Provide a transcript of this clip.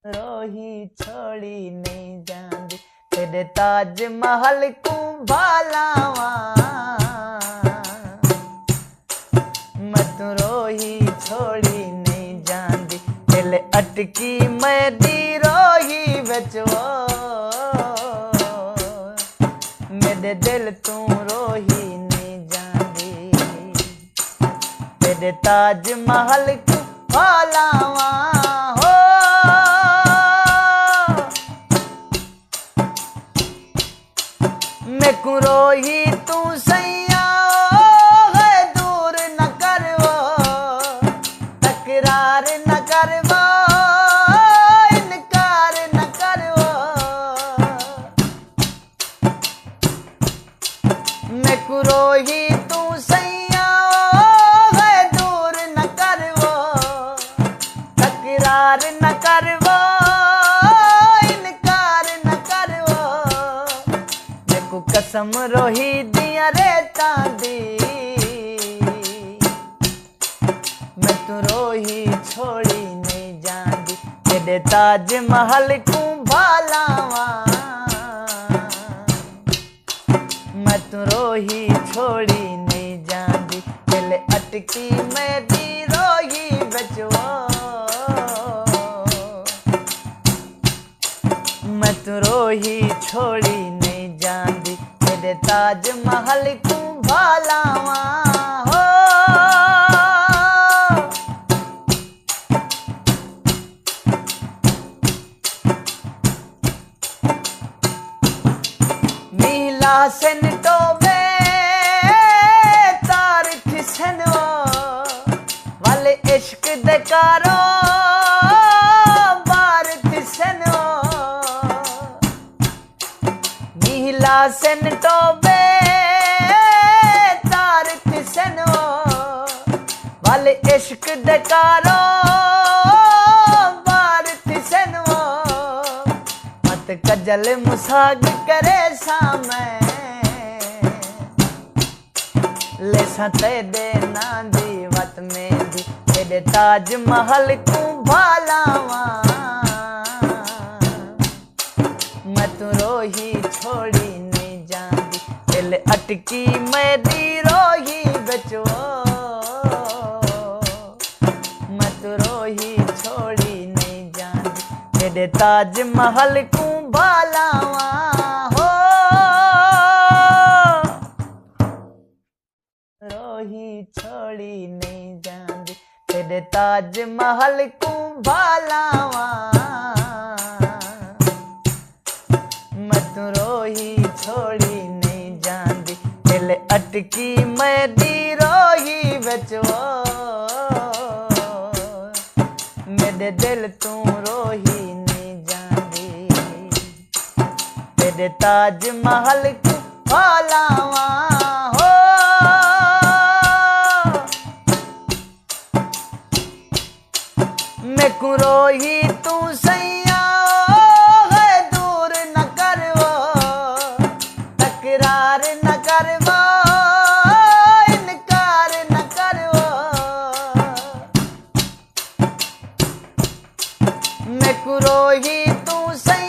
रोही छोड़ी नहीं जांदी तेरे ताज महल को भालावा मैं तू रोही छोड़ी नहीं जांदी दिल अटकी मैं दी रोही बचो मेरे दिल तू रोही नहीं जांदी तेरे ताज महल को भालावा मैं कुरोही तू सैया है दूर न करवो तकरार न करवो इनकार न करवो मैं कुरोही तू सैया है दूर न करवो तकरार न करवो कसम रोही दिया रे तांदी मैं तू रोही छोड़ी नहीं जांदी तेरे ताज महल को भालावा मैं तू रोही छोड़ी नहीं जांदी दिल अटकी मेरी रोही बचवा मैं तू रोही छोड़ी नहीं जांदी तेरे ताज महल को भालावा हो नीला सन टोबे तार थिसनो वाले इश्क दकारो बार थिसनो नीला सन टोबे तार थिसनो वाले इश्क दकारो बार थिसनो मत कजल मुसाग करे सामे ले सते दे नांदी वत में दी तेरे ताज महल को भालावा मैं तू रोही छोड़ी नहीं जांदी दिल अटकी मेरी रोही बचो मैं तू रोही छोड़ी नहीं जांदी तेरे ताज महल को भालावा हो रोही छोड़ी नहीं जांदी तेरे ताज महल को भालावा मैं तू रोही छोड़ी नहीं जांदी दिल अटकी मेरी रोही बचो मेरे दिल तू रोही नहीं जांदी तेरे ताज महल को भालावा हो मैं कुरोही तू सैया न करवो इनकार न करवो मैं कुरोही तू सैया